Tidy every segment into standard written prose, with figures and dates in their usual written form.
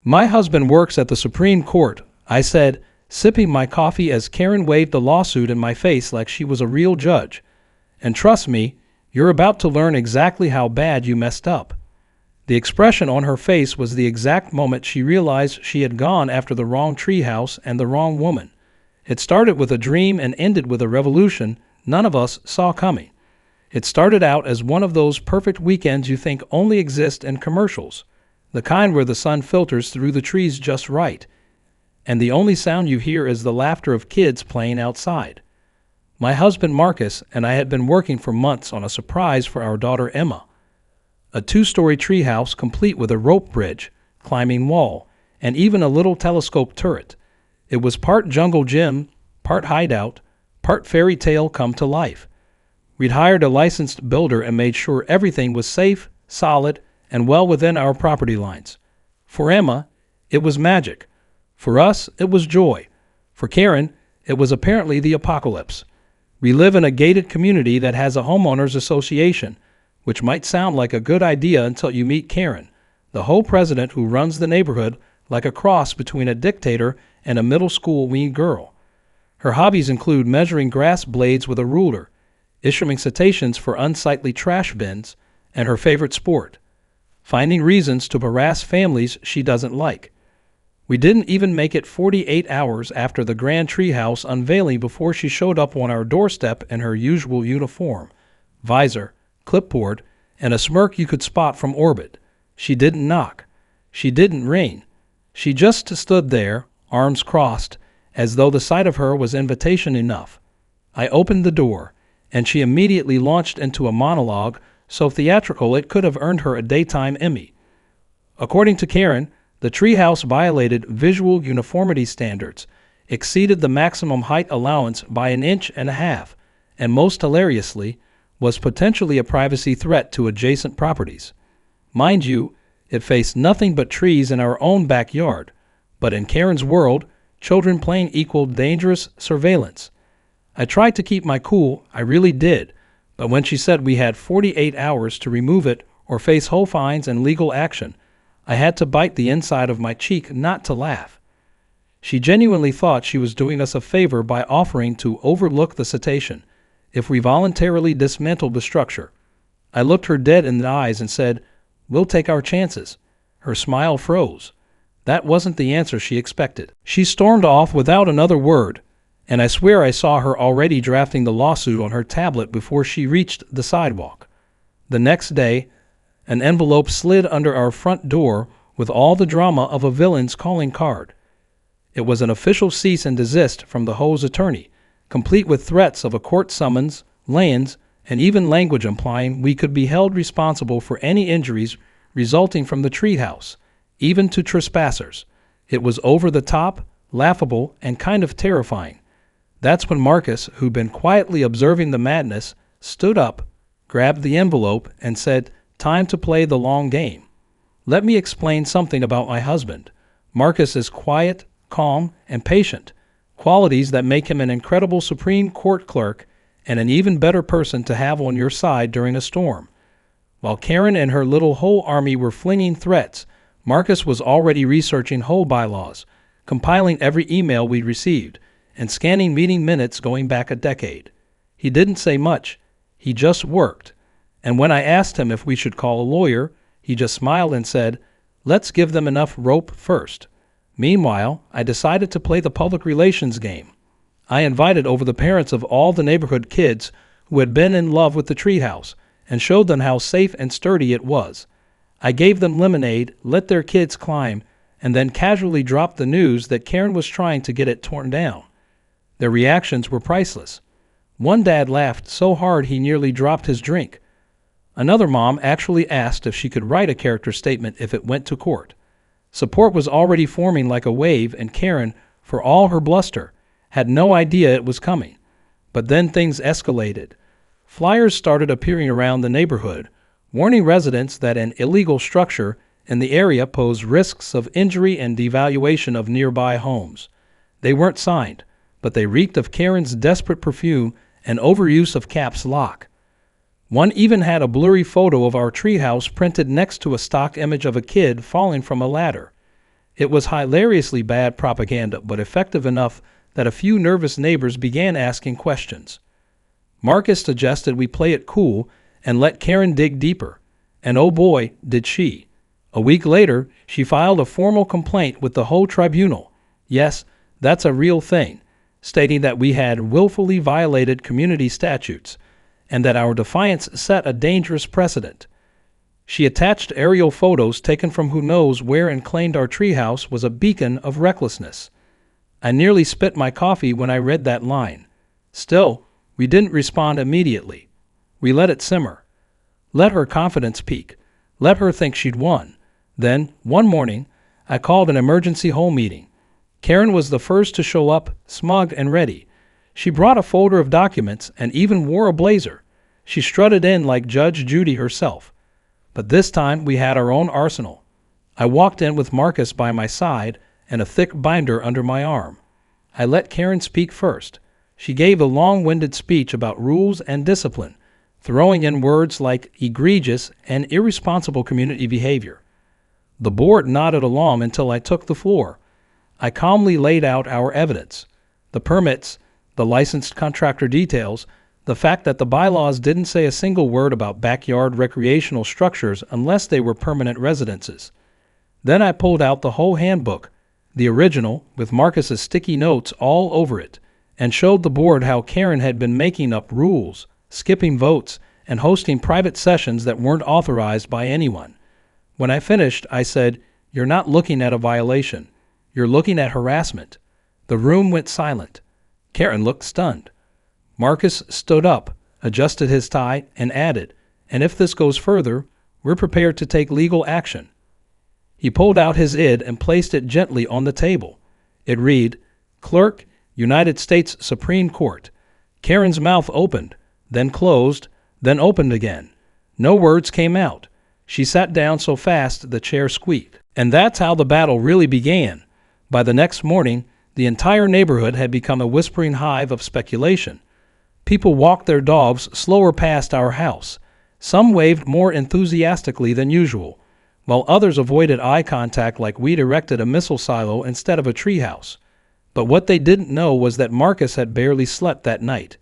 My husband works at the Supreme Court, I said, sipping my coffee as Karen waved the lawsuit in my face like she was a real judge. And trust me, you're about to learn exactly how bad you messed up. The expression on her face was the exact moment she realized she had gone after the wrong treehouse and the wrong woman. It started with a dream and ended with a revolution none of us saw coming. It started out as one of those perfect weekends you think only exist in commercials, the kind where the sun filters through the trees just right, and the only sound you hear is the laughter of kids playing outside. My husband Marcus and I had been working for months on a surprise for our daughter Emma, a 2-story treehouse complete with a rope bridge, climbing wall, and even a little telescope turret. It was part jungle gym, part hideout, part fairy tale come to life. We'd hired a licensed builder and made sure everything was safe, solid, and well within our property lines. For Emma, it was magic. For us, it was joy. For Karen, it was apparently the apocalypse. We live in a gated community that has a homeowners association, which might sound like a good idea until you meet Karen, the whole president who runs the neighborhood like a cross between a dictator and a middle school wee girl. Her hobbies include measuring grass blades with a ruler, issuing citations for unsightly trash bins, and her favorite sport, finding reasons to harass families she doesn't like. We didn't even make it 48 hours after the grand treehouse unveiling before she showed up on our doorstep in her usual uniform, visor, clipboard, and a smirk you could spot from orbit. She didn't knock. She didn't ring. She just stood there, arms crossed, as though the sight of her was invitation enough. I opened the door, and she immediately launched into a monologue so theatrical it could have earned her a daytime Emmy. According to Karen, the treehouse violated visual uniformity standards, exceeded the maximum height allowance by 1.5 inches, and most hilariously, was potentially a privacy threat to adjacent properties. Mind you, it faced nothing but trees in our own backyard, but in Karen's world, children playing equaled dangerous surveillance. I tried to keep my cool, I really did, but when she said we had 48 hours to remove it or face whole fines and legal action, I had to bite the inside of my cheek not to laugh. She genuinely thought she was doing us a favor by offering to overlook the citation if we voluntarily dismantled the structure. I looked her dead in the eyes and said, "We'll take our chances." Her smile froze. That wasn't the answer she expected. She stormed off without another word, and I swear I saw her already drafting the lawsuit on her tablet before she reached the sidewalk. The next day, an envelope slid under our front door with all the drama of a villain's calling card. It was an official cease and desist from the HOA's attorney, complete with threats of a court summons, liens, and even language implying we could be held responsible for any injuries resulting from the treehouse, even to trespassers. It was over the top, laughable, and kind of terrifying. That's when Marcus, who'd been quietly observing the madness, stood up, grabbed the envelope, and said, "Time to play the long game." Let me explain something about my husband. Marcus is quiet, calm, and patient, qualities that make him an incredible Supreme Court clerk and an even better person to have on your side during a storm. While Karen and her little HOA army were flinging threats, Marcus was already researching HOA bylaws, compiling every email we'd received, and scanning meeting minutes going back a decade. He didn't say much. He just worked. And when I asked him if we should call a lawyer, he just smiled and said, "Let's give them enough rope first." Meanwhile, I decided to play the public relations game. I invited over the parents of all the neighborhood kids who had been in love with the treehouse and showed them how safe and sturdy it was. I gave them lemonade, let their kids climb, and then casually dropped the news that Karen was trying to get it torn down. Their reactions were priceless. One dad laughed so hard he nearly dropped his drink. Another mom actually asked if she could write a character statement if it went to court. Support was already forming like a wave, and Karen, for all her bluster, had no idea it was coming. But then things escalated. Flyers started appearing around the neighborhood, warning residents that an illegal structure in the area posed risks of injury and devaluation of nearby homes. They weren't signed, but they reeked of Karen's desperate perfume and overuse of caps lock. One even had a blurry photo of our treehouse printed next to a stock image of a kid falling from a ladder. It was hilariously bad propaganda, but effective enough that a few nervous neighbors began asking questions. Marcus suggested we play it cool and let Karen dig deeper. And oh boy, did she. A week later, she filed a formal complaint with the HOA tribunal. Yes, that's a real thing, stating that we had willfully violated community statutes and that our defiance set a dangerous precedent. She attached aerial photos taken from who knows where and claimed our treehouse was a beacon of recklessness. I nearly spit my coffee when I read that line. Still, we didn't respond immediately. We let it simmer. Let her confidence peak. Let her think she'd won. Then, one morning, I called an emergency HOA meeting. Karen was the first to show up, smug and ready. She brought a folder of documents and even wore a blazer. She strutted in like Judge Judy herself. But this time we had our own arsenal. I walked in with Marcus by my side and a thick binder under my arm. I let Karen speak first. She gave a long-winded speech about rules and discipline, throwing in words like egregious and irresponsible community behavior. The board nodded along until I took the floor. I calmly laid out our evidence: the permits, the licensed contractor details, the fact that the bylaws didn't say a single word about backyard recreational structures unless they were permanent residences. Then I pulled out the whole handbook, the original, with Marcus's sticky notes all over it, and showed the board how Karen had been making up rules, skipping votes, and hosting private sessions that weren't authorized by anyone. When I finished, I said, "You're not looking at a violation. You're looking at harassment." The room went silent. Karen looked stunned. Marcus stood up, adjusted his tie, and added, "And if this goes further, we're prepared to take legal action." He pulled out his ID and placed it gently on the table. It read, "Clerk, United States Supreme Court." Karen's mouth opened, then closed, then opened again. No words came out. She sat down so fast the chair squeaked. And that's how the battle really began. By the next morning, the entire neighborhood had become a whispering hive of speculation. People walked their dogs slower past our house. Some waved more enthusiastically than usual, while others avoided eye contact like we'd erected a missile silo instead of a treehouse. But what they didn't know was that Marcus had barely slept that night.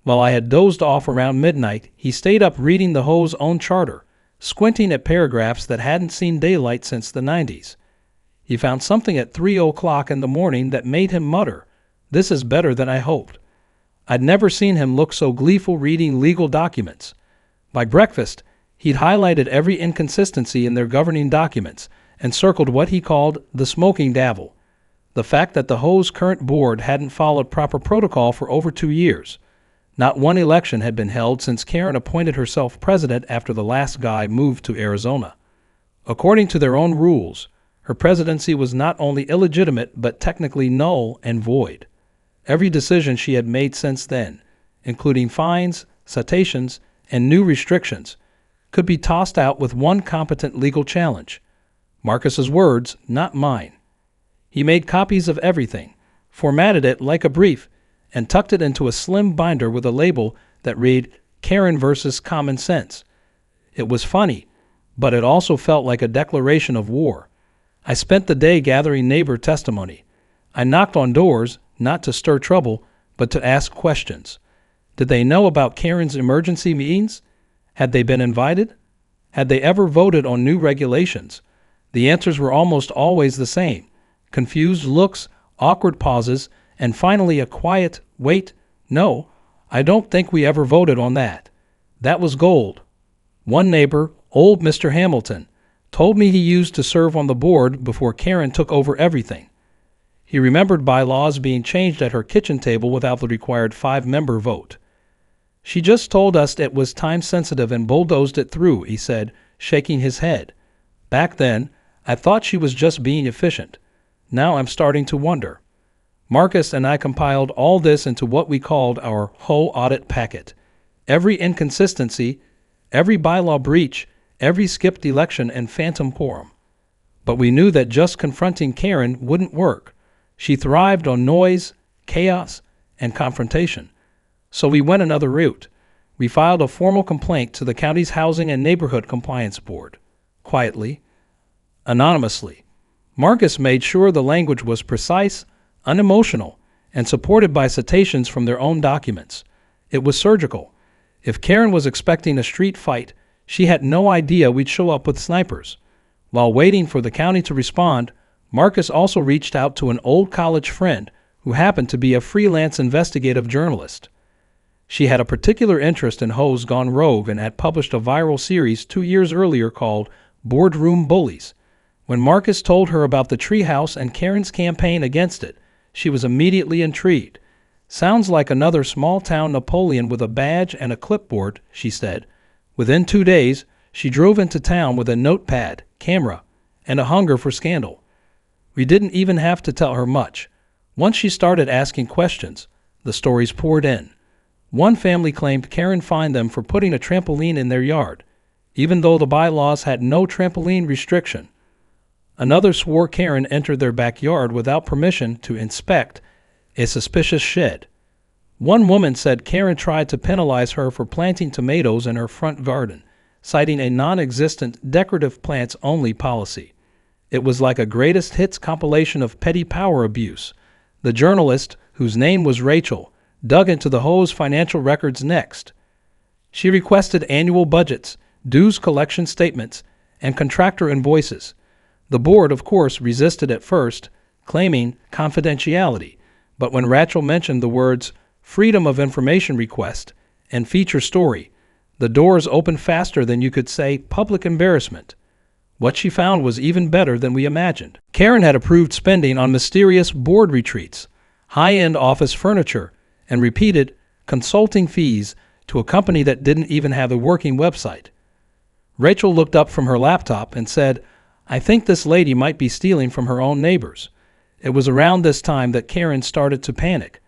While I had dozed off around midnight, he stayed up reading the HOA's own charter, squinting at paragraphs that hadn't seen daylight since the 90s. He found something at 3:00 in the morning that made him mutter, "This is better than I hoped." I'd never seen him look so gleeful reading legal documents. By breakfast, he'd highlighted every inconsistency in their governing documents and circled what he called the smoking gavel, the fact that the HOA's current board hadn't followed proper protocol for over 2 years. Not one election had been held since Karen appointed herself president after the last guy moved to Arizona. According to their own rules, her presidency was not only illegitimate but technically null and void. Every decision she had made since then, including fines, citations, and new restrictions, could be tossed out with one competent legal challenge. Marcus's words, not mine. He made copies of everything, formatted it like a brief, and tucked it into a slim binder with a label that read, "Karen versus Common Sense." It was funny, but it also felt like a declaration of war. I spent the day gathering neighbor testimony. I knocked on doors, not to stir trouble, but to ask questions. Did they know about Karen's emergency meetings? Had they been invited? Had they ever voted on new regulations? The answers were almost always the same: confused looks, awkward pauses, and finally a quiet, "Wait, no, I don't think we ever voted on that." That was gold. One neighbor, old Mr. Hamilton, told me he used to serve on the board before Karen took over everything. He remembered bylaws being changed at her kitchen table without the required 5-member vote. "She just told us it was time-sensitive and bulldozed it through," he said, shaking his head. "Back then, I thought she was just being efficient. Now I'm starting to wonder." Marcus and I compiled all this into what we called our HOA audit packet. Every inconsistency, every bylaw breach, every skipped election and phantom quorum. But we knew that just confronting Karen wouldn't work. She thrived on noise, chaos, and confrontation. So we went another route. We filed a formal complaint to the county's Housing and Neighborhood Compliance Board. Quietly, anonymously. Marcus made sure the language was precise, unemotional, and supported by citations from their own documents. It was surgical. If Karen was expecting a street fight, she had no idea we'd show up with snipers. While waiting for the county to respond, Marcus also reached out to an old college friend who happened to be a freelance investigative journalist. She had a particular interest in hoes gone rogue and had published a viral series 2 years earlier called Boardroom Bullies. When Marcus told her about the Treehouse and Karen's campaign against it, she was immediately intrigued. "Sounds like another small-town Napoleon with a badge and a clipboard," she said. Within 2 days, she drove into town with a notepad, camera, and a hunger for scandal. We didn't even have to tell her much. Once she started asking questions, the stories poured in. One family claimed Karen fined them for putting a trampoline in their yard, even though the bylaws had no trampoline restriction. Another swore Karen entered their backyard without permission to inspect a suspicious shed. One woman said Karen tried to penalize her for planting tomatoes in her front garden, citing a non-existent decorative plants only policy. It was like a greatest hits compilation of petty power abuse. The journalist, whose name was Rachel, dug into the hoe's financial records next. She requested annual budgets, dues collection statements, and contractor invoices. The board, of course, resisted at first, claiming confidentiality, but when Rachel mentioned the words freedom of information request and feature story, the doors opened faster than you could say public embarrassment. What she found was even better than we imagined. Karen had approved spending on mysterious board retreats, high-end office furniture, and repeated consulting fees to a company that didn't even have a working website. Rachel looked up from her laptop and said, "I think this lady might be stealing from her own neighbors." It was around this time that Karen started to panic.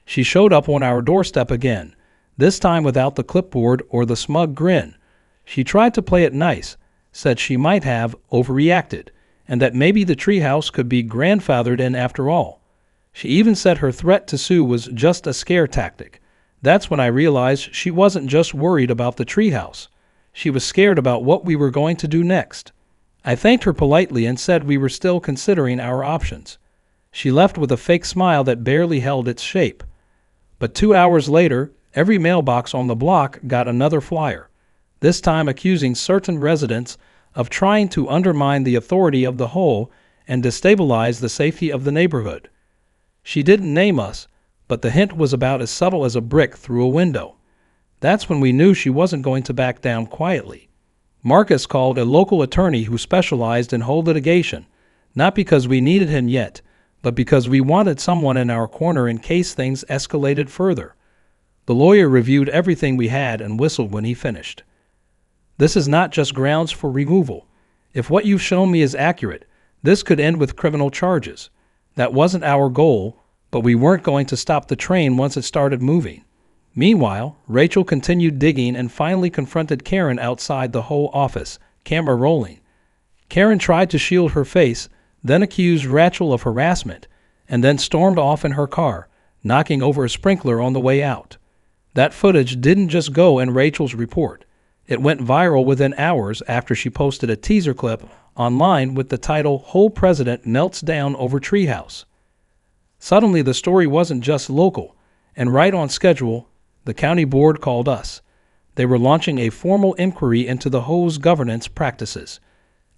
She showed up on our doorstep again, this time without the clipboard or the smug grin. She tried to play it nice, said she might have overreacted, and that maybe the Treehouse could be grandfathered in after all. She even said her threat to sue was just a scare tactic. That's when I realized she wasn't just worried about the Treehouse. She was scared about what we were going to do next. I thanked her politely and said we were still considering our options. She left with a fake smile that barely held its shape. But 2 hours later, every mailbox on the block got another flyer, this time accusing certain residents of trying to undermine the authority of the whole and destabilize the safety of the neighborhood. She didn't name us, but the hint was about as subtle as a brick through a window. That's when we knew she wasn't going to back down quietly. Marcus called a local attorney who specialized in whole litigation, not because we needed him yet, but because we wanted someone in our corner in case things escalated further. The lawyer reviewed everything we had and whistled when he finished. "This is not just grounds for removal. If what you've shown me is accurate, this could end with criminal charges. That wasn't our goal, but we weren't going to stop the train once it started moving." Meanwhile, Rachel continued digging and finally confronted Karen outside the whole office, camera rolling. Karen tried to shield her face, then accused Rachel of harassment, and then stormed off in her car, knocking over a sprinkler on the way out. That footage didn't just go in Rachel's report. It went viral within hours after she posted a teaser clip online with the title "Whole President Melts Down Over Treehouse." Suddenly the story wasn't just local, and right on schedule, the county board called us. They were launching a formal inquiry into the hoe's governance practices.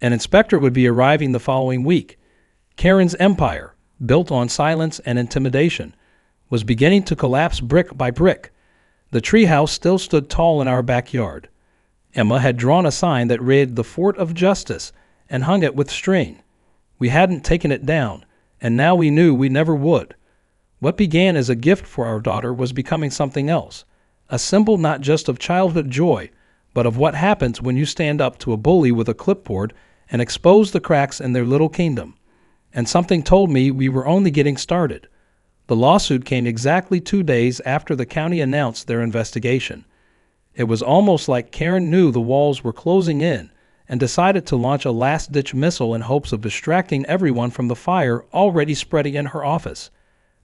An inspector would be arriving the following week. Karen's empire, built on silence and intimidation, was beginning to collapse brick by brick. The Treehouse still stood tall in our backyard. Emma had drawn a sign that read "The Fort of Justice" and hung it with string. We hadn't taken it down, and now we knew we never would. What began as a gift for our daughter was becoming something else, a symbol not just of childhood joy, but of what happens when you stand up to a bully with a clipboard and expose the cracks in their little kingdom. And something told me we were only getting started. The lawsuit came exactly 2 days after the county announced their investigation. It was almost like Karen knew the walls were closing in and decided to launch a last-ditch missile in hopes of distracting everyone from the fire already spreading in her office.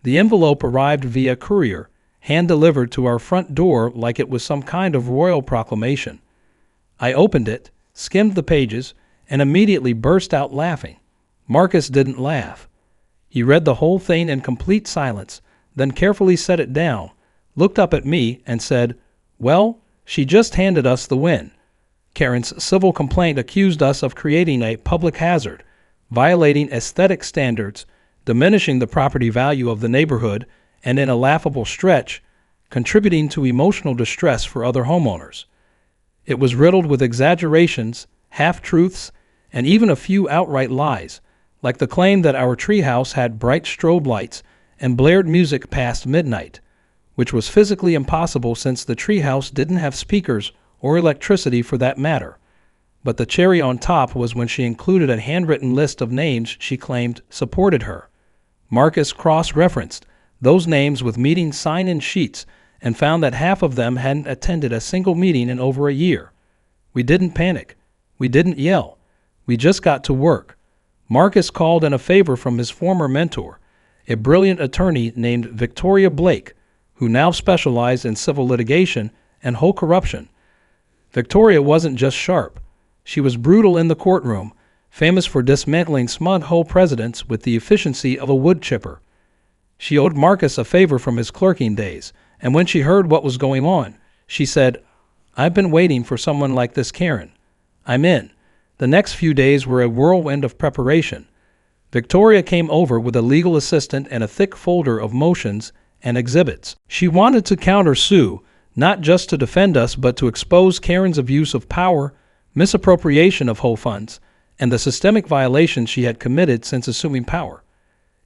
The envelope arrived via courier, hand-delivered to our front door like it was some kind of royal proclamation. I opened it, skimmed the pages, and immediately burst out laughing. Marcus didn't laugh. He read the whole thing in complete silence, then carefully set it down, looked up at me, and said, "Well, she just handed us the win. Karen's civil complaint accused us of creating a public hazard, violating aesthetic standards, diminishing the property value of the neighborhood, and in a laughable stretch, contributing to emotional distress for other homeowners. It was riddled with exaggerations, half-truths, and even a few outright lies, like the claim that our treehouse had bright strobe lights and blared music past midnight, which was physically impossible since the treehouse didn't have speakers or electricity for that matter. But the cherry on top was when she included a handwritten list of names she claimed supported her. Marcus cross-referenced those names with meeting sign-in sheets and found that half of them hadn't attended a single meeting in over a year. We didn't panic. We didn't yell. We just got to work. Marcus called in a favor from his former mentor, a brilliant attorney named Victoria Blake, who now specialized in civil litigation and whole corruption. Victoria wasn't just sharp. She was brutal in the courtroom, famous for dismantling smug hoe presidents with the efficiency of a wood chipper. She owed Marcus a favor from his clerking days, and when she heard what was going on, she said, "I've been waiting for someone like this Karen. I'm in." The next few days were a whirlwind of preparation. Victoria came over with a legal assistant and a thick folder of motions and exhibits. She wanted to counter-sue, not just to defend us, but to expose Karen's abuse of power, misappropriation of whole funds, and the systemic violations she had committed since assuming power.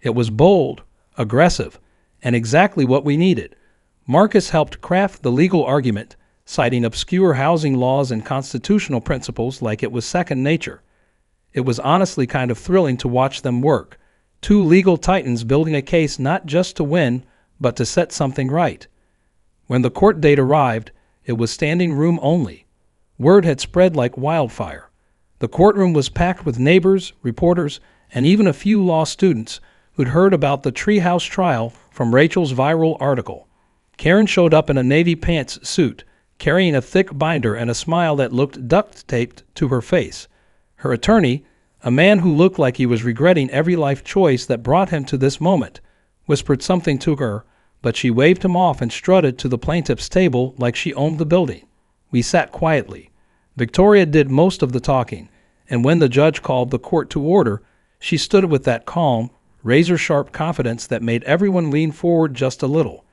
It was bold, aggressive, and exactly what we needed. Marcus helped craft the legal argument, citing obscure housing laws and constitutional principles like it was second nature. It was honestly kind of thrilling to watch them work, two legal titans building a case not just to win, but to set something right. When the court date arrived, it was standing room only. Word had spread like wildfire. The courtroom was packed with neighbors, reporters, and even a few law students who'd heard about the Treehouse trial from Rachel's viral article. Karen showed up in a navy pants suit, carrying a thick binder and a smile that looked duct-taped to her face. Her attorney, a man who looked like he was regretting every life choice that brought him to this moment, whispered something to her, but she waved him off and strutted to the plaintiff's table like she owned the building. We sat quietly. Victoria did most of the talking, and when the judge called the court to order, she stood with that calm, razor-sharp confidence that made everyone lean forward just a little.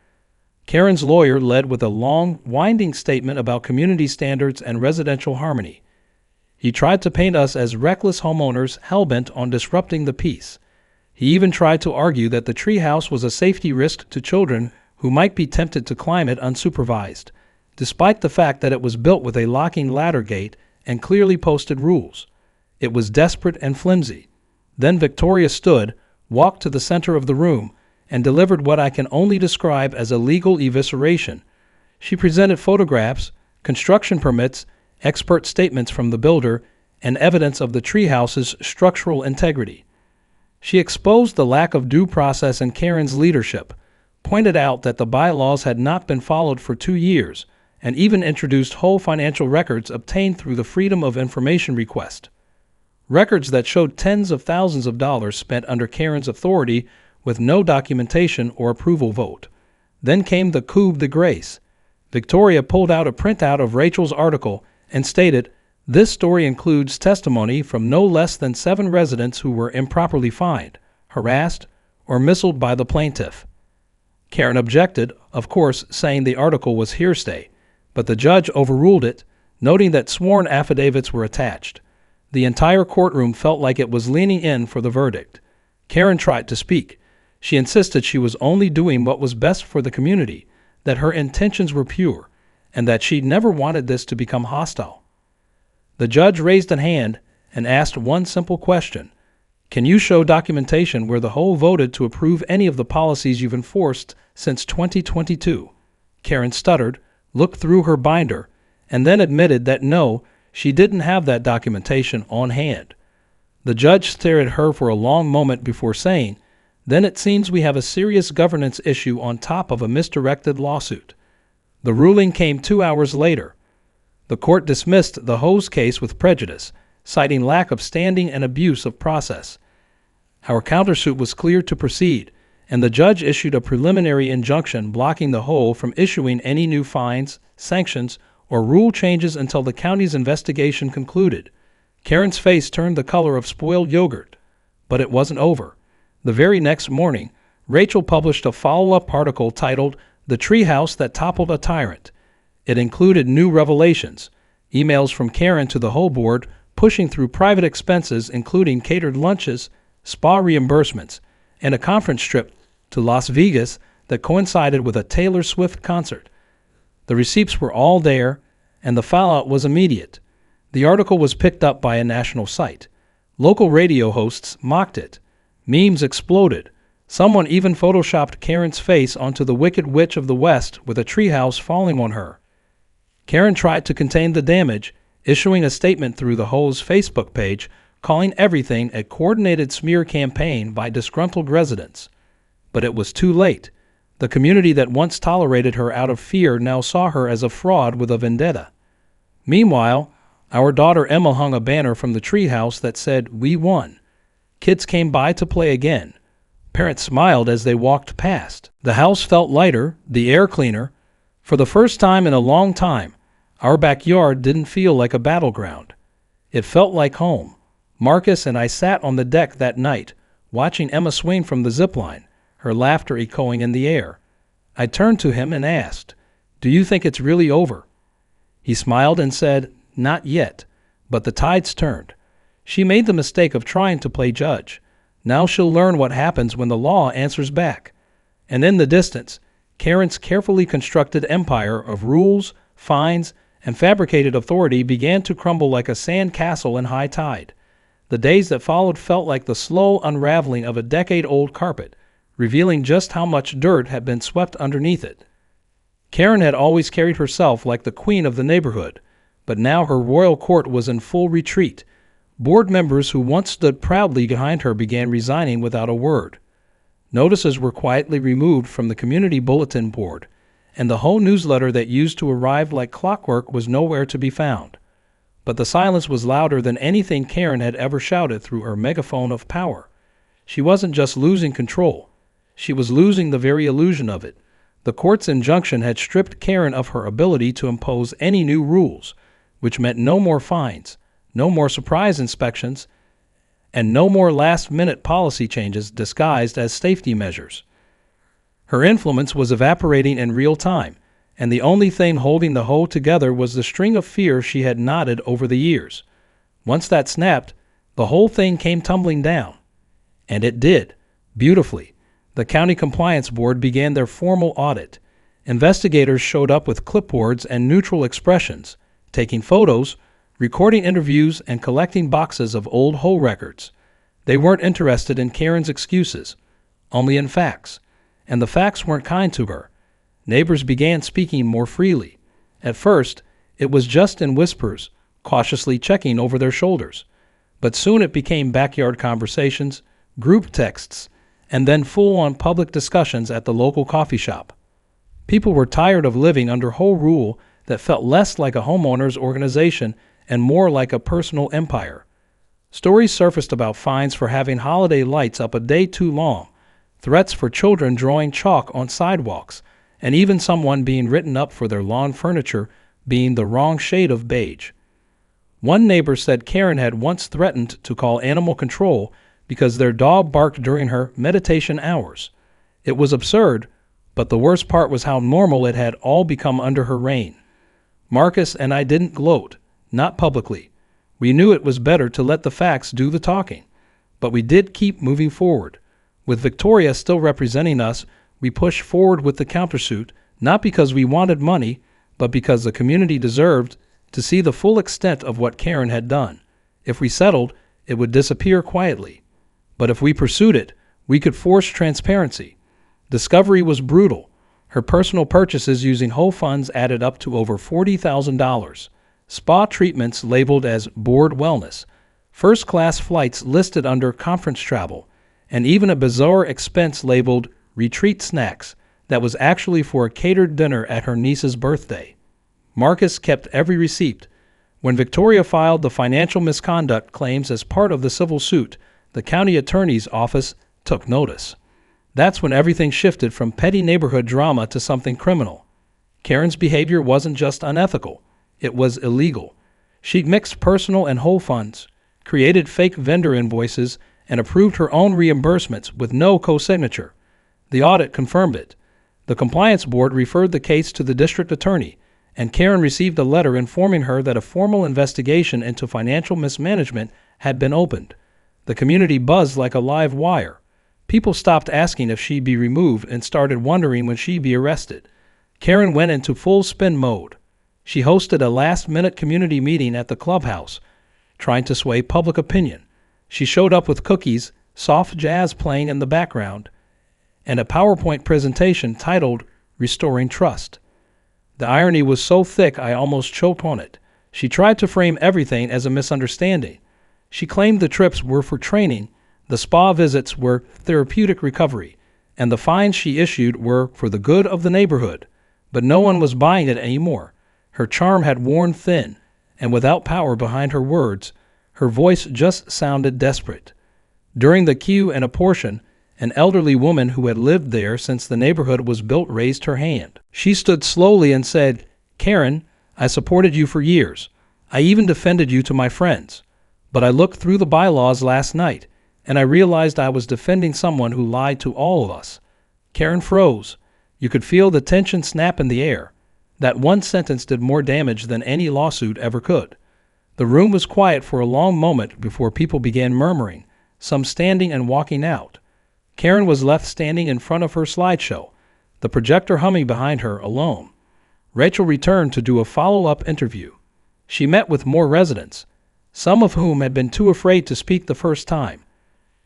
Karen's lawyer led with a long, winding statement about community standards and residential harmony. He tried to paint us as reckless homeowners hell-bent on disrupting the peace. He even tried to argue that the treehouse was a safety risk to children who might be tempted to climb it unsupervised, despite the fact that it was built with a locking ladder gate and clearly posted rules. It was desperate and flimsy. Then Victoria stood, walked to the center of the room, and delivered what I can only describe as a legal evisceration. She presented photographs, construction permits, expert statements from the builder, and evidence of the treehouse's structural integrity. She exposed the lack of due process in Karen's leadership, pointed out that the bylaws had not been followed for 2 years, and even introduced whole financial records obtained through the Freedom of Information request. Records that showed tens of thousands of dollars spent under Karen's authority with no documentation or approval vote. Then came the coup de grace. Victoria pulled out a printout of Rachel's article and stated, "This story includes testimony from no less than 7 residents who were improperly fined, harassed, or missiled by the plaintiff." Karen objected, of course, saying the article was hearsay, but the judge overruled it, noting that sworn affidavits were attached. The entire courtroom felt like it was leaning in for the verdict. Karen tried to speak. She insisted she was only doing what was best for the community, that her intentions were pure, and that she'd never wanted this to become hostile. The judge raised a hand and asked one simple question. "Can you show documentation where the whole voted to approve any of the policies you've enforced since 2022? Karen stuttered, looked through her binder, and then admitted that no, she didn't have that documentation on hand. The judge stared at her for a long moment before saying, "Then it seems we have a serious governance issue on top of a misdirected lawsuit." The ruling came 2 hours later. The court dismissed the Ho's case with prejudice, citing lack of standing and abuse of process. Our countersuit was cleared to proceed, and the judge issued a preliminary injunction blocking the HOA from issuing any new fines, sanctions, or rule changes until the county's investigation concluded. Karen's face turned the color of spoiled yogurt, but it wasn't over. The very next morning, Rachel published a follow-up article titled "The Treehouse That Toppled a Tyrant." It included new revelations, emails from Karen to the HOA board pushing through private expenses including catered lunches, spa reimbursements, and a conference trip to Las Vegas that coincided with a Taylor Swift concert. The receipts were all there, and the fallout was immediate. The article was picked up by a national site. Local radio hosts mocked it. Memes exploded. Someone even photoshopped Karen's face onto the Wicked Witch of the West with a treehouse falling on her. Karen tried to contain the damage, issuing a statement through the HOA's Facebook page calling everything a coordinated smear campaign by disgruntled residents. But it was too late. The community that once tolerated her out of fear now saw her as a fraud with a vendetta. Meanwhile, our daughter Emma hung a banner from the treehouse that said, "We won." Kids came by to play again. Parents smiled as they walked past. The house felt lighter, the air cleaner. For the first time in a long time, our backyard didn't feel like a battleground. It felt like home. Marcus and I sat on the deck that night, watching Emma swing from the zipline, her laughter echoing in the air. I turned to him and asked, "Do you think it's really over?" He smiled and said, "Not yet, but the tide's turned. She made the mistake of trying to play judge. Now she'll learn what happens when the law answers back." And in the distance, Karen's carefully constructed empire of rules, fines, and fabricated authority began to crumble like a sand castle in high tide. The days that followed felt like the slow unraveling of a decade-old carpet, revealing just how much dirt had been swept underneath it. Karen had always carried herself like the queen of the neighborhood, but now her royal court was in full retreat. Board members who once stood proudly behind her began resigning without a word. Notices were quietly removed from the community bulletin board, and the whole newsletter that used to arrive like clockwork was nowhere to be found. But the silence was louder than anything Karen had ever shouted through her megaphone of power. She wasn't just losing control. She was losing the very illusion of it. The court's injunction had stripped Karen of her ability to impose any new rules, which meant no more fines, no more surprise inspections, and no more last-minute policy changes disguised as safety measures. Her influence was evaporating in real time, and the only thing holding the HOA together was the string of fear she had knotted over the years. Once that snapped, the whole thing came tumbling down. And it did, beautifully. The County Compliance Board began their formal audit. Investigators showed up with clipboards and neutral expressions, taking photos, recording interviews, and collecting boxes of old HOA records. They weren't interested in Karen's excuses, only in facts. And the facts weren't kind to her. Neighbors began speaking more freely. At first, it was just in whispers, cautiously checking over their shoulders. But soon it became backyard conversations, group texts, and then full-on public discussions at the local coffee shop. People were tired of living under HOA rule that felt less like a homeowners organization and more like a personal empire. Stories surfaced about fines for having holiday lights up a day too long, threats for children drawing chalk on sidewalks, and even someone being written up for their lawn furniture being the wrong shade of beige. One neighbor said Karen had once threatened to call animal control because their dog barked during her meditation hours. It was absurd, but the worst part was how normal it had all become under her reign. Marcus and I didn't gloat, not publicly. We knew it was better to let the facts do the talking, but we did keep moving forward. With Victoria still representing us, we pushed forward with the countersuit, not because we wanted money, but because the community deserved to see the full extent of what Karen had done. If we settled, it would disappear quietly. But if we pursued it, we could force transparency. Discovery was brutal. Her personal purchases using HOA funds added up to over $40,000. Spa treatments labeled as board wellness, first-class flights listed under conference travel, and even a bizarre expense labeled retreat snacks that was actually for a catered dinner at her niece's birthday. Marcus kept every receipt. When Victoria filed the financial misconduct claims as part of the civil suit, the county attorney's office took notice. That's when everything shifted from petty neighborhood drama to something criminal. Karen's behavior wasn't just unethical, it was illegal. She'd mixed personal and whole funds, created fake vendor invoices, and approved her own reimbursements with no co-signature. The audit confirmed it. The compliance board referred the case to the district attorney, and Karen received a letter informing her that a formal investigation into financial mismanagement had been opened. The community buzzed like a live wire. People stopped asking if she'd be removed and started wondering when she'd be arrested. Karen went into full spin mode. She hosted a last-minute community meeting at the clubhouse, trying to sway public opinion. She showed up with cookies, soft jazz playing in the background, and a PowerPoint presentation titled Restoring Trust. The irony was so thick I almost choked on it. She tried to frame everything as a misunderstanding. She claimed the trips were for training, the spa visits were therapeutic recovery, and the fines she issued were for the good of the neighborhood. But no one was buying it anymore. Her charm had worn thin, and without power behind her words, her voice just sounded desperate. During the Q&A, an elderly woman who had lived there since the neighborhood was built raised her hand. She stood slowly and said, "Karen, I supported you for years. I even defended you to my friends. But I looked through the bylaws last night, and I realized I was defending someone who lied to all of us." Karen froze. You could feel the tension snap in the air. That one sentence did more damage than any lawsuit ever could. The room was quiet for a long moment before people began murmuring, some standing and walking out. Karen was left standing in front of her slideshow, the projector humming behind her, alone. Rachel returned to do a follow-up interview. She met with more residents, some of whom had been too afraid to speak the first time.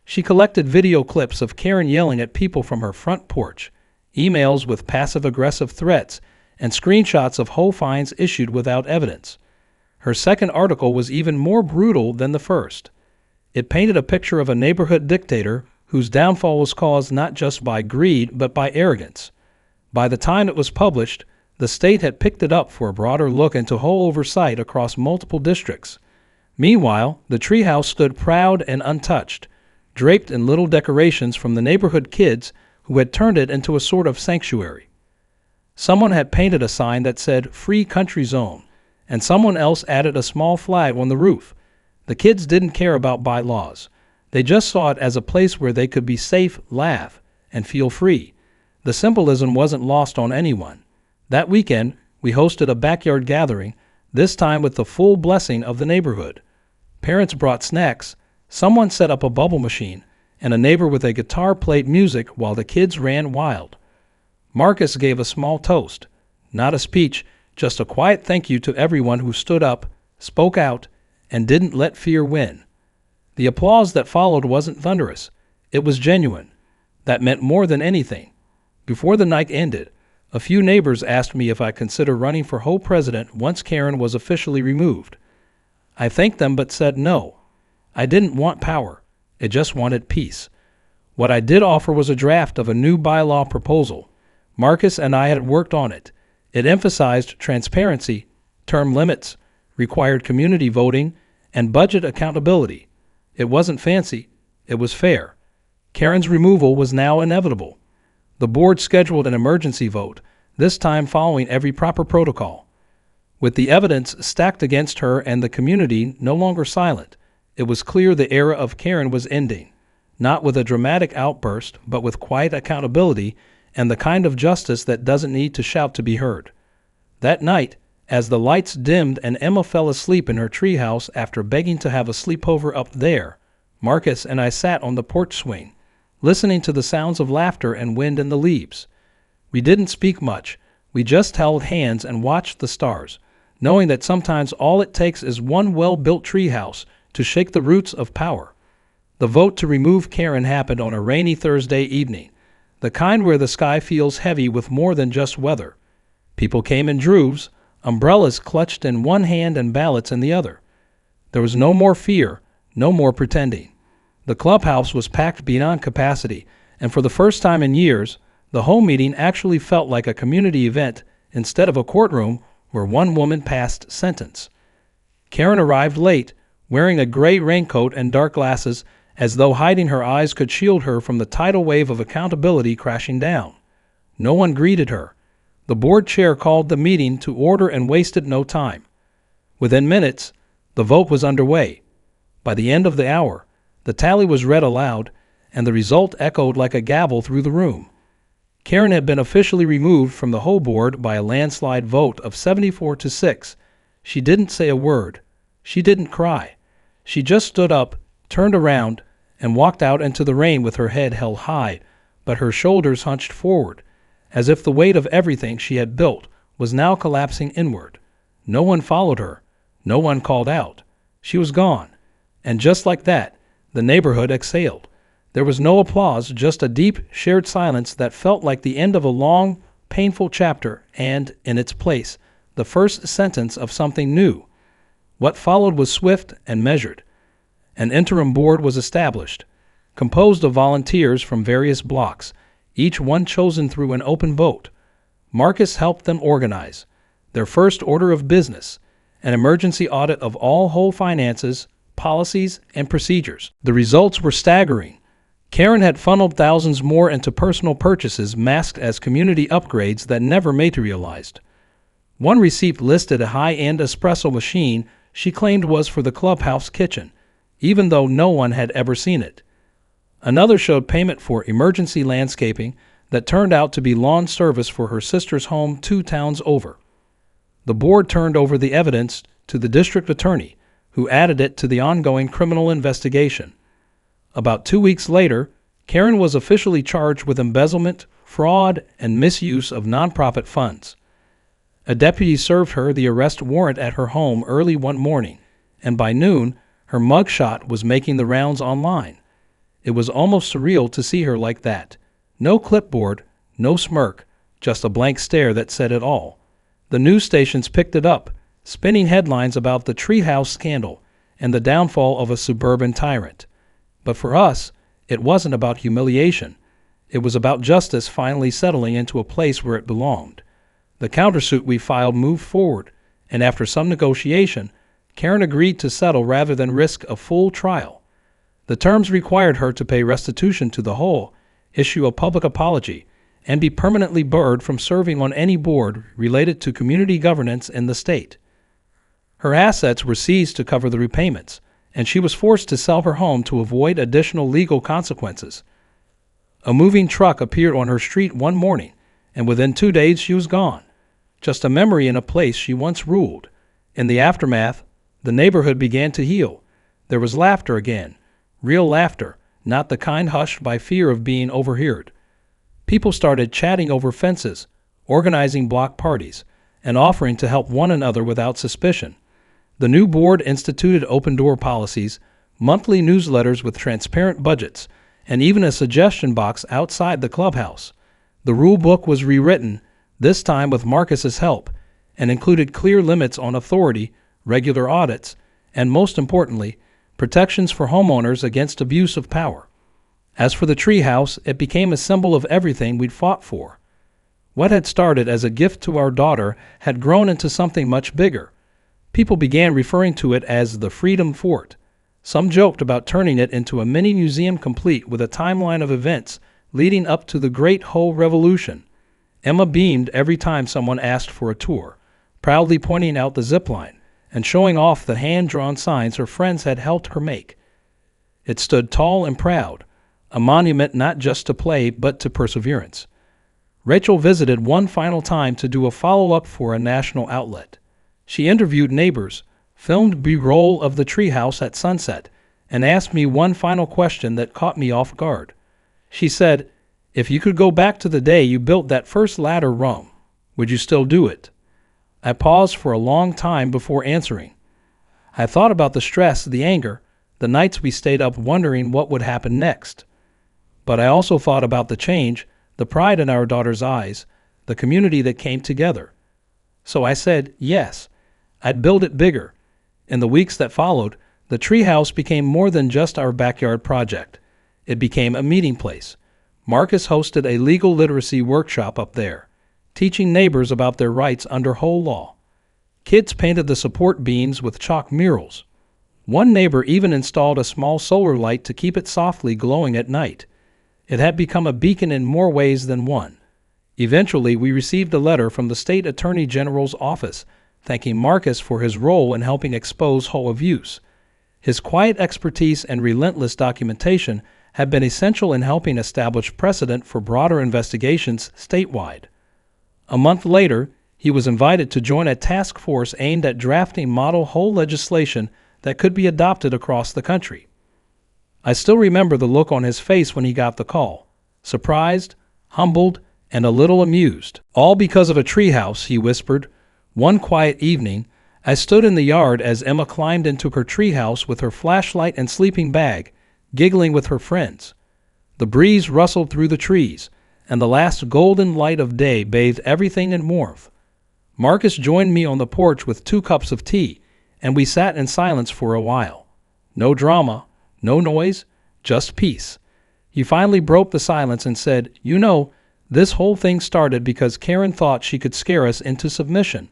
She collected video clips of Karen yelling at people from her front porch, emails with passive-aggressive threats, and screenshots of whole fines issued without evidence. Her second article was even more brutal than the first. It painted a picture of a neighborhood dictator whose downfall was caused not just by greed but by arrogance. By the time it was published, the state had picked it up for a broader look into whole oversight across multiple districts. Meanwhile, the Treehouse stood proud and untouched, draped in little decorations from the neighborhood kids who had turned it into a sort of sanctuary. Someone had painted a sign that said "Free Country Zone," and someone else added a small flag on the roof. The kids didn't care about bylaws. They just saw it as a place where they could be safe, laugh, and feel free. The symbolism wasn't lost on anyone. That weekend, we hosted a backyard gathering, this time with the full blessing of the neighborhood. Parents brought snacks, someone set up a bubble machine, and a neighbor with a guitar played music while the kids ran wild. Marcus gave a small toast, not a speech, just a quiet thank you to everyone who stood up, spoke out, and didn't let fear win. The applause that followed wasn't thunderous. It was genuine. That meant more than anything. Before the night ended, a few neighbors asked me if I considered running for HOA president once Karen was officially removed. I thanked them but said no. I didn't want power. I just wanted peace. What I did offer was a draft of a new bylaw proposal. Marcus and I had worked on it. It emphasized transparency, term limits, required community voting, and budget accountability. It wasn't fancy. It was fair. Karen's removal was now inevitable. The board scheduled an emergency vote, this time following every proper protocol. With the evidence stacked against her and the community no longer silent, it was clear the era of Karen was ending, not with a dramatic outburst, but with quiet accountability and the kind of justice that doesn't need to shout to be heard. That night, as the lights dimmed and Emma fell asleep in her treehouse after begging to have a sleepover up there, Marcus and I sat on the porch swing, listening to the sounds of laughter and wind in the leaves. We didn't speak much. We just held hands and watched the stars, knowing that sometimes all it takes is one well-built treehouse to shake the roots of power. The vote to remove Karen happened on a rainy Thursday evening, the kind where the sky feels heavy with more than just weather. People came in drooves, umbrellas clutched in one hand and ballots in the other. There was no more fear, no more pretending. The clubhouse was packed beyond capacity, and for the first time in years, the whole meeting actually felt like a community event instead of a courtroom where one woman passed sentence. Karen arrived late, wearing a gray raincoat and dark glasses, as though hiding her eyes could shield her from the tidal wave of accountability crashing down. No one greeted her. The board chair called the meeting to order and wasted no time. Within minutes, the vote was underway. By the end of the hour, the tally was read aloud, and the result echoed like a gavel through the room. Karen had been officially removed from the whole board by a landslide vote of 74-6. She didn't say a word. She didn't cry. She just stood up, turned around, and walked out into the rain with her head held high, but her shoulders hunched forward, as if the weight of everything she had built was now collapsing inward. No one followed her. No one called out. She was gone. And just like that, the neighborhood exhaled. There was no applause, just a deep, shared silence that felt like the end of a long, painful chapter and, in its place, the first sentence of something new. What followed was swift and measured. An interim board was established, composed of volunteers from various blocks, each one chosen through an open vote. Marcus helped them organize. Their first order of business, an emergency audit of all whole finances, policies, and procedures. The results were staggering. Karen had funneled thousands more into personal purchases masked as community upgrades that never materialized. One receipt listed a high-end espresso machine she claimed was for the clubhouse kitchen, even though no one had ever seen it. Another showed payment for emergency landscaping that turned out to be lawn service for her sister's home 2 towns over. The board turned over the evidence to the district attorney, who added it to the ongoing criminal investigation. About 2 weeks later, Karen was officially charged with embezzlement, fraud, and misuse of nonprofit funds. A deputy served her the arrest warrant at her home early one morning, and by noon, her mugshot was making the rounds online. It was almost surreal to see her like that. No clipboard, no smirk, just a blank stare that said it all. The news stations picked it up, spinning headlines about the Treehouse scandal and the downfall of a suburban tyrant. But for us, it wasn't about humiliation. It was about justice finally settling into a place where it belonged. The countersuit we filed moved forward, and after some negotiation, Karen agreed to settle rather than risk a full trial. The terms required her to pay restitution to the whole, issue a public apology, and be permanently barred from serving on any board related to community governance in the state. Her assets were seized to cover the repayments, and she was forced to sell her home to avoid additional legal consequences. A moving truck appeared on her street one morning, and within 2 days she was gone. Just a memory in a place she once ruled. In the aftermath, the neighborhood began to heal. There was laughter again, real laughter, not the kind hushed by fear of being overheard. People started chatting over fences, organizing block parties, and offering to help one another without suspicion. The new board instituted open-door policies, monthly newsletters with transparent budgets, and even a suggestion box outside the clubhouse. The rule book was rewritten, this time with Marcus's help, and included clear limits on authority, regular audits, and most importantly, protections for homeowners against abuse of power. As for the treehouse, it became a symbol of everything we'd fought for. What had started as a gift to our daughter had grown into something much bigger. People began referring to it as the Freedom Fort. Some joked about turning it into a mini museum complete with a timeline of events leading up to the Great Whole Revolution. Emma beamed every time someone asked for a tour, proudly pointing out the zip line and showing off the hand-drawn signs her friends had helped her make. It stood tall and proud, a monument not just to play but to perseverance. Rachel visited one final time to do a follow-up for a national outlet. She interviewed neighbors, filmed B-roll of the treehouse at sunset, and asked me one final question that caught me off guard. She said, "If you could go back to the day you built that first ladder rung, would you still do it?" I paused for a long time before answering. I thought about the stress, the anger, the nights we stayed up wondering what would happen next. But I also thought about the change, the pride in our daughter's eyes, the community that came together. So I said, yes, I'd build it bigger. In the weeks that followed, the treehouse became more than just our backyard project. It became a meeting place. Marcus hosted a legal literacy workshop up there, teaching neighbors about their rights under whole law. Kids painted the support beams with chalk murals. One neighbor even installed a small solar light to keep it softly glowing at night. It had become a beacon in more ways than one. Eventually, we received a letter from the State Attorney General's office thanking Marcus for his role in helping expose HOA abuse. His quiet expertise and relentless documentation have been essential in helping establish precedent for broader investigations statewide. A month later, he was invited to join a task force aimed at drafting model HOA legislation that could be adopted across the country. I still remember the look on his face when he got the call: surprised, humbled, and a little amused. "All because of a treehouse," he whispered. One quiet evening, I stood in the yard as Emma climbed into her treehouse with her flashlight and sleeping bag, giggling with her friends. The breeze rustled through the trees, and the last golden light of day bathed everything in warmth. Marcus joined me on the porch with 2 cups of tea, and we sat in silence for a while. No drama, no noise, just peace. He finally broke the silence and said, "You know, this whole thing started because Karen thought she could scare us into submission."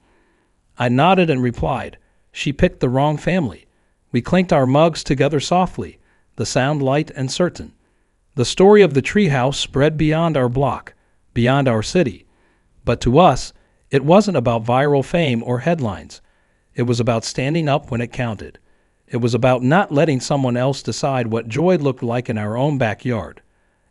I nodded and replied, "She picked the wrong family." We clinked our mugs together softly, the sound light and certain. The story of the treehouse spread beyond our block, beyond our city. But to us, it wasn't about viral fame or headlines. It was about standing up when it counted. It was about not letting someone else decide what joy looked like in our own backyard.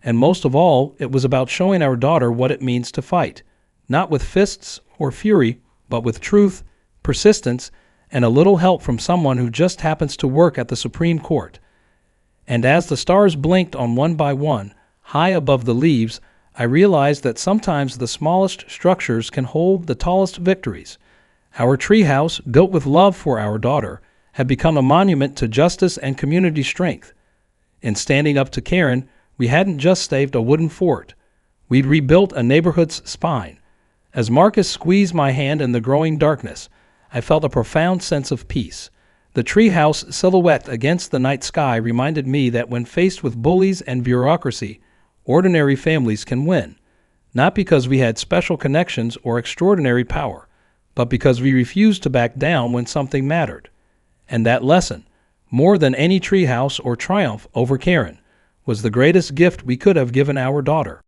And most of all, it was about showing our daughter what it means to fight, not with fists or fury, but with truth, persistence, and a little help from someone who just happens to work at the Supreme Court. And as the stars blinked on one by one, high above the leaves, I realized that sometimes the smallest structures can hold the tallest victories. Our treehouse, built with love for our daughter, had become a monument to justice and community strength. In standing up to Karen, we hadn't just saved a wooden fort. We'd rebuilt a neighborhood's spine. As Marcus squeezed my hand in the growing darkness, I felt a profound sense of peace. The treehouse silhouette against the night sky reminded me that when faced with bullies and bureaucracy, ordinary families can win, not because we had special connections or extraordinary power, but because we refused to back down when something mattered. And that lesson, more than any treehouse or triumph over Karen, was the greatest gift we could have given our daughter.